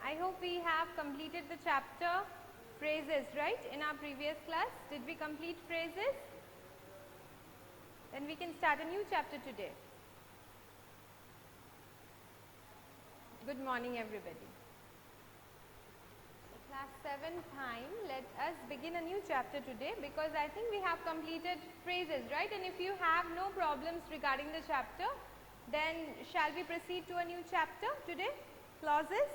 I hope we have completed the chapter phrases, right, in our previous class. Did we complete phrases? Then we can start a new chapter today. Good morning, everybody. Class 7 time, let us begin a new chapter today, because I think we have completed phrases, right? And if you have no problems regarding the chapter, then shall we proceed to a new chapter today? Clauses.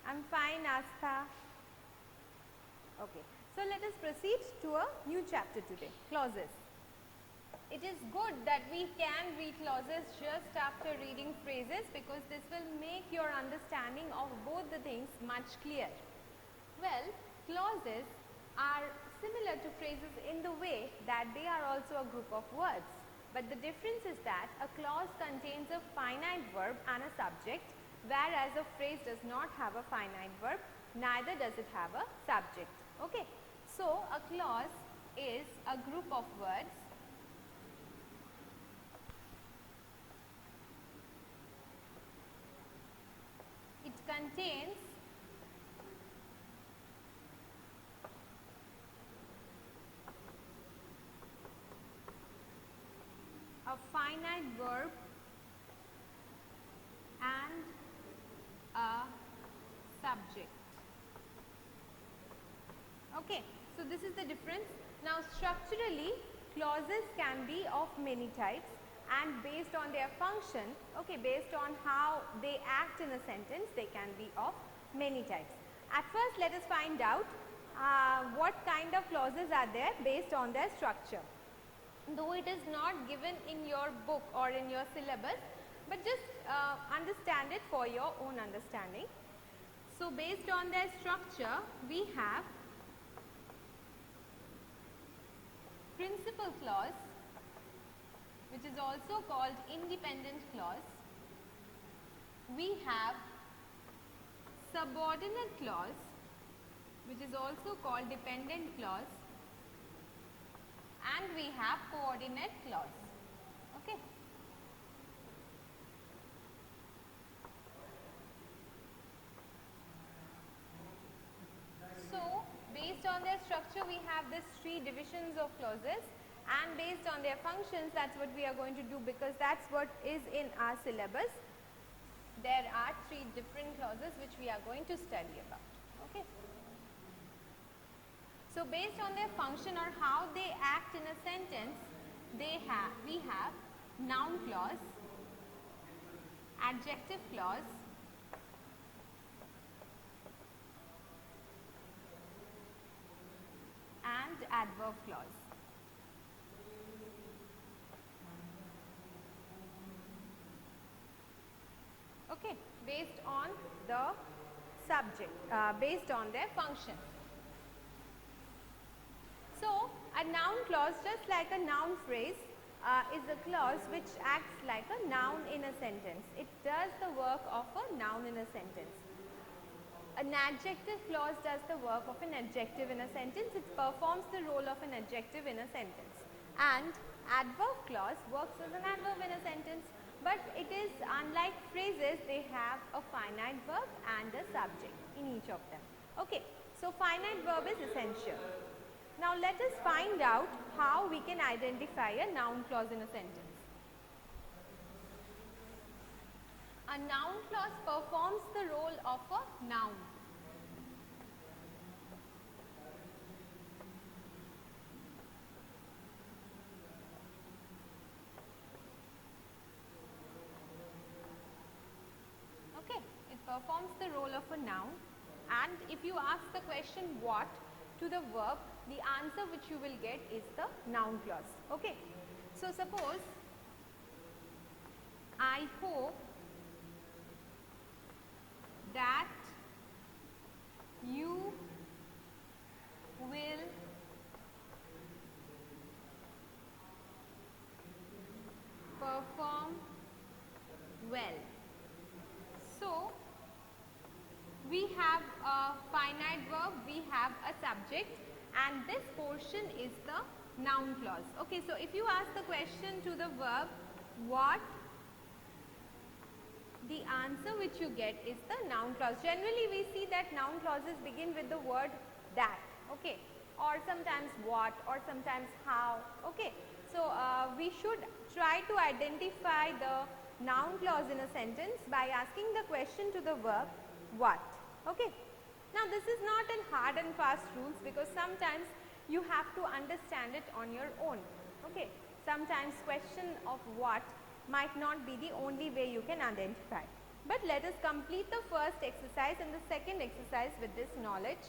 I'm fine, Astha. Okay, so let us proceed to a new chapter today, clauses. It is good that we can read clauses just after reading phrases, because this will make your understanding of both the things much clearer. Well, clauses are similar to phrases in the way that they are also a group of words. But the difference is that a clause contains a finite verb and a subject, whereas a phrase does not have a finite verb, neither does it have a subject. Okay. So, a clause is a group of words it contains a finite verb and a subject. Okay, so this is the difference. Now, structurally, clauses can be of many types, and based on their function, okay, based on how they act in a sentence, they can be of many types. At first, let us find out what kind of clauses are there based on their structure. Though it is not given in your book or in your syllabus, but just understand it for your own understanding. So, based on their structure, we have principal clause, which is also called independent clause. We have subordinate clause, which is also called dependent clause, and we have coordinate clause. Okay. So, based on their structure, we have these three divisions of clauses, and based on their functions, that's what we are going to do, because that's what is in our syllabus. There are three different clauses which we are going to study about. Okay. So, based on their function or how they act in a sentence, we have noun clause, adjective clause, and adverb clause. Okay, based on the subject, based on their function. So, a noun clause, just like a noun phrase, is a clause which acts like a noun in a sentence. It does the work of a noun in a sentence. An adjective clause does the work of an adjective in a sentence. It performs the role of an adjective in a sentence. And adverb clause works as an adverb in a sentence. But it is unlike phrases, they have a finite verb and a subject in each of them. Okay, so finite verb is essential. Now, let us find out how we can identify a noun clause in a sentence. A noun clause performs the role of a noun. Okay, it performs the role of a noun, and if you ask the question what to the verb, the answer which you will get is the noun clause. Okay. So, suppose I hope that you will perform well. So, we have a finite verb, we have a subject, and this portion is the noun clause. Okay, so if you ask the question to the verb, what the answer which you get is the noun clause. Generally we see that noun clauses begin with the word that, okay, or sometimes what, or sometimes how, okay. So we should try to identify the noun clause in a sentence by asking the question to the verb what, okay. Now this is not an hard and fast rules, because sometimes you have to understand it on your own, okay. Sometimes question of what might not be the only way you can identify. But let us complete the first exercise and the second exercise with this knowledge.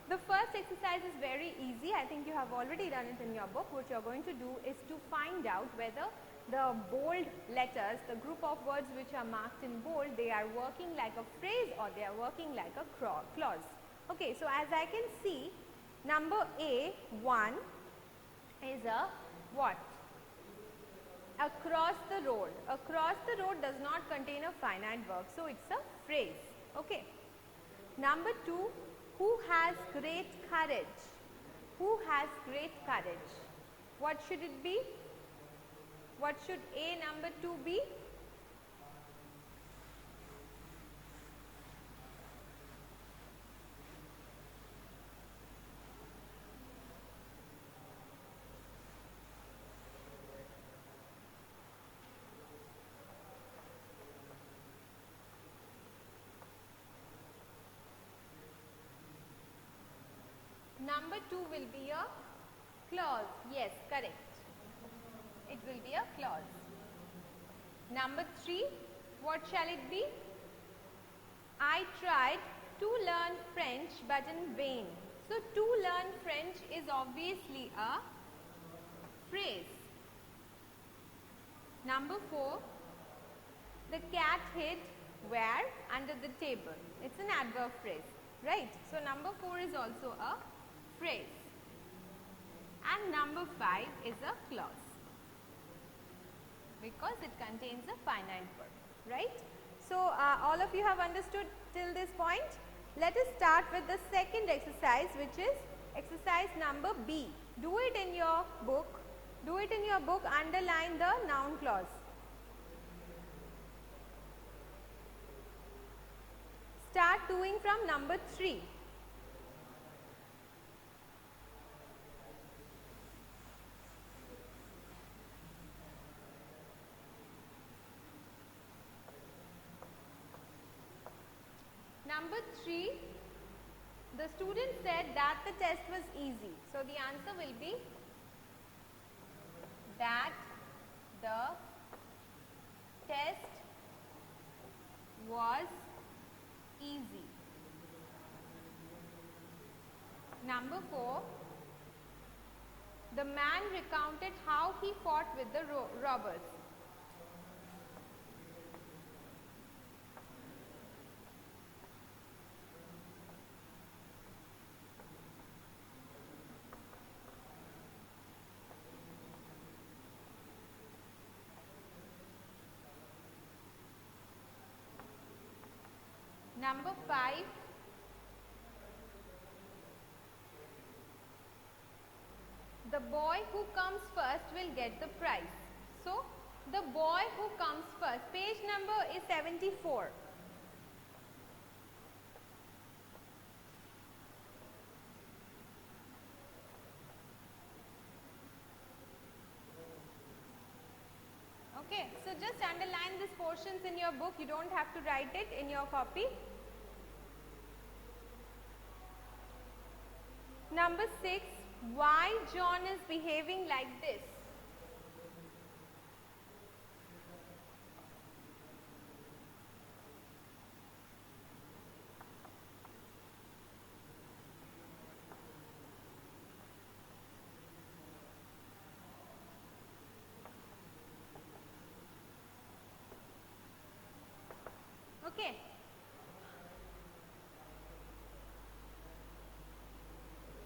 The first exercise is very easy. I think you have already done it in your book. What you are going to do is to find out whether the bold letters, the group of words which are marked in bold, they are working like a phrase or they are working like a clause. Okay, so as I can see, number A, 1 is a what? Across the road. Across the road does not contain a finite verb, so it's a phrase. Okay. Number 2, who has great courage? Who has great courage? What should it be? What should A number 2 be? Number 2 will be a clause. Yes, correct. It will be a clause. Number 3, what shall it be? I tried to learn French but in vain. So, to learn French is obviously a phrase. Number 4, the cat hid where? Under the table. It's an adverb phrase, right? So, number 4 is also a phrase. And number 5 is a clause, because it contains a finite verb, right? So, all of you have understood till this point. Let us start with the second exercise, which is exercise number B. Do it in your book. Do it in your book. Underline the noun clause. Start doing from number 3. Number 3, the student said that the test was easy. So, the answer will be that the test was easy. Number 4, the man recounted how he fought with the robbers. Number 5, the boy who comes first will get the prize. So, the boy who comes first, page number is 74. Okay, so just underline these portions in your book. You don't have to write it in your copy. Number 6, why John is behaving like this? Okay.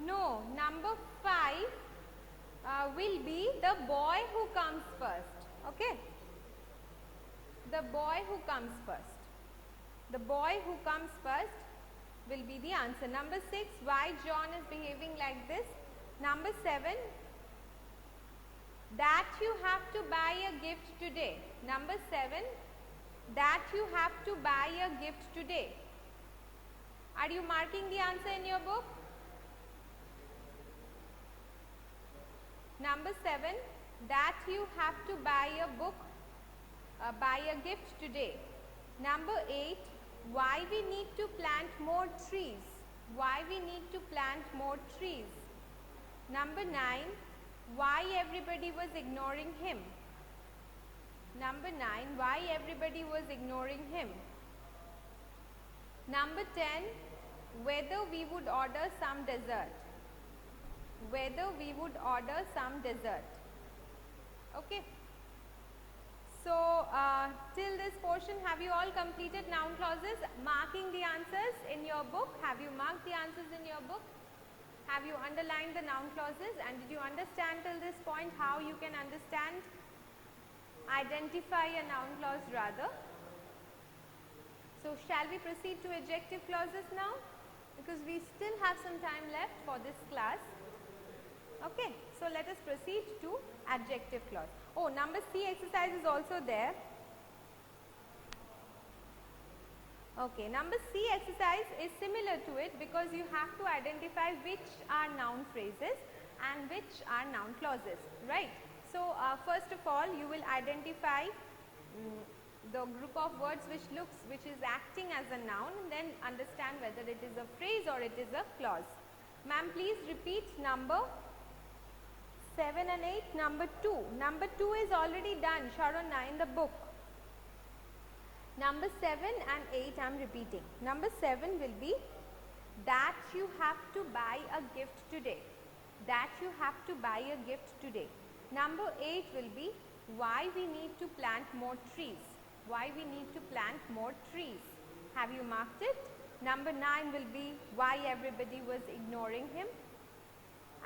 No, number 5 will be the boy who comes first. Okay. The boy who comes first. The boy who comes first will be the answer. Number 6, why John is behaving like this. Number 7, that you have to buy a gift today. Number 7, that you have to buy a gift today. Are you marking the answer in your book? Number 7, that you have to buy a book, buy a gift today. Number 8, why we need to plant more trees. Why we need to plant more trees. Number 9, why everybody was ignoring him. Number 9, why everybody was ignoring him. Number 10, whether we would order some dessert. Whether we would order some dessert. Okay. So, till this portion, have you all completed noun clauses? Marking the answers in your book. Have you marked the answers in your book? Have you underlined the noun clauses? And did you understand till this point how you can understand, identify a noun clause rather? So, shall we proceed to adjective clauses now? Because we still have some time left for this class. Okay, so let us proceed to adjective clause. Oh, number C exercise is also there. Okay, number C exercise is similar to it because you have to identify which are noun phrases and which are noun clauses, right? So, first of all, you will identify the group of words which is acting as a noun, and then understand whether it is a phrase or it is a clause. Ma'am, please repeat number 7 and 8. Number 2. Number 2 is already done, Sharona, in the book. Number 7 and 8 I am repeating. Number 7 will be that you have to buy a gift today. That you have to buy a gift today. Number 8 will be why we need to plant more trees. Why we need to plant more trees. Have you marked it? Number 9 will be why everybody was ignoring him.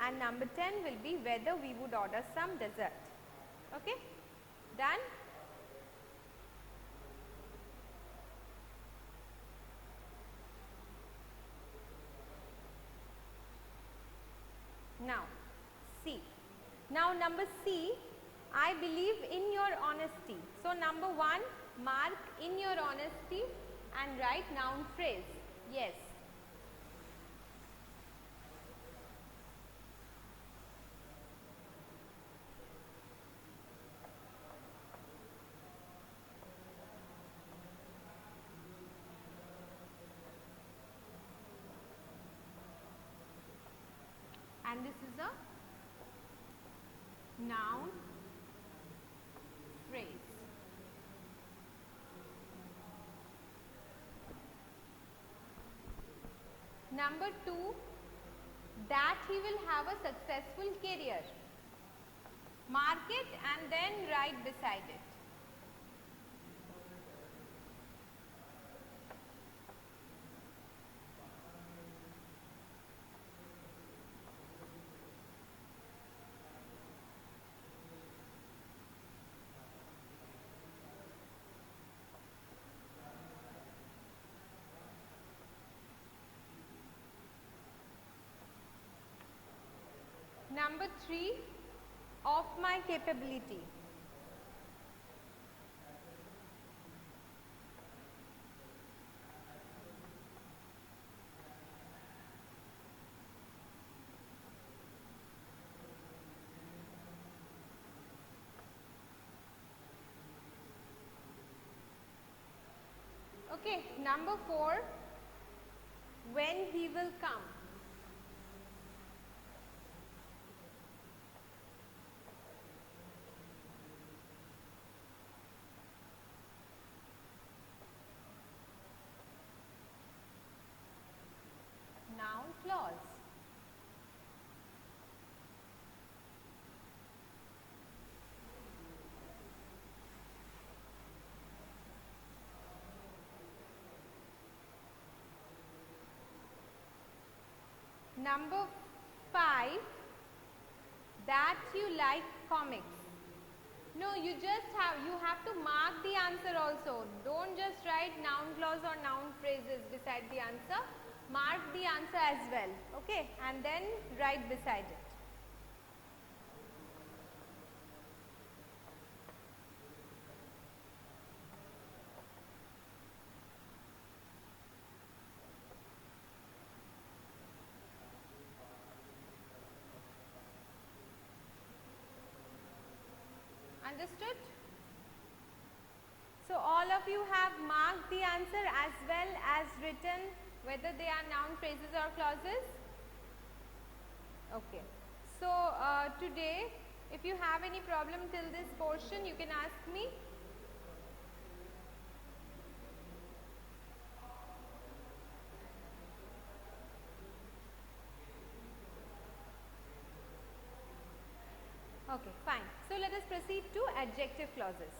And number 10 will be whether we would order some dessert. Okay? Done? Now, C. Now, number C, I believe in your honesty. So, number 1, mark in your honesty and write noun phrase. Yes. And this is a noun phrase. Number 2, that he will have a successful career. Mark it and then write beside it. Number 3, of my capability. Okay, number 4, when he will come. Noun clause. Number 5, that you like comics. No, you have to mark the answer also. Don't just write noun clause or noun phrases beside the answer. Mark the answer as well, okay, and then write beside it. Understood? So all of you have marked the answer as well as written whether they are noun phrases or clauses? Okay. So today, if you have any problem till this portion, you can ask me. Okay, fine. So let us proceed to adjective clauses.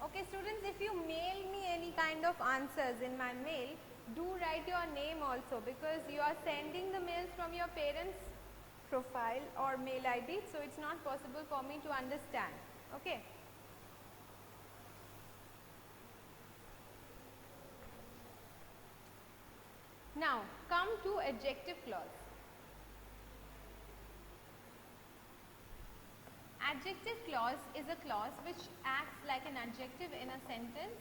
Okay students, if you mail me any kind of answers in my mail, do write your name also, because you are sending the mails from your parents' profile or mail ID, so it's not possible for me to understand. Okay. Now come to adjective clause. Adjective clause is a clause which acts like an adjective in a sentence.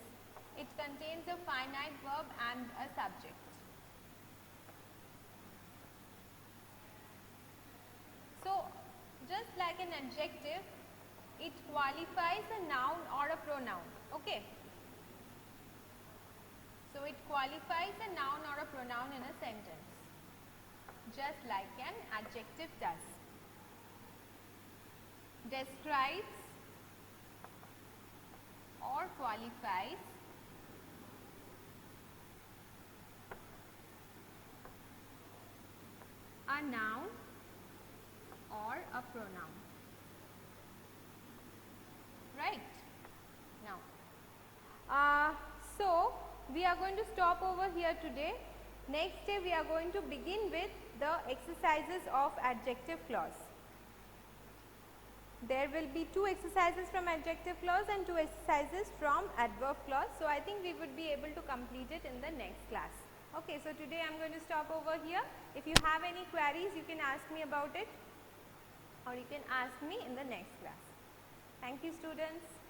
It contains a finite verb and a subject. So just like an adjective, it qualifies a noun or a pronoun. Okay. So it qualifies a noun or a pronoun in a sentence, just like an adjective does. Describes or qualifies a noun or a pronoun. Right? Now, so we are going to stop over here today. Next day we are going to begin with the exercises of adjective clause. There will be 2 exercises from adjective clause and 2 exercises from adverb clause. So I think we would be able to complete it in the next class. Okay, so today I am going to stop over here. If you have any queries, you can ask me about it, or you can ask me in the next class. Thank you students.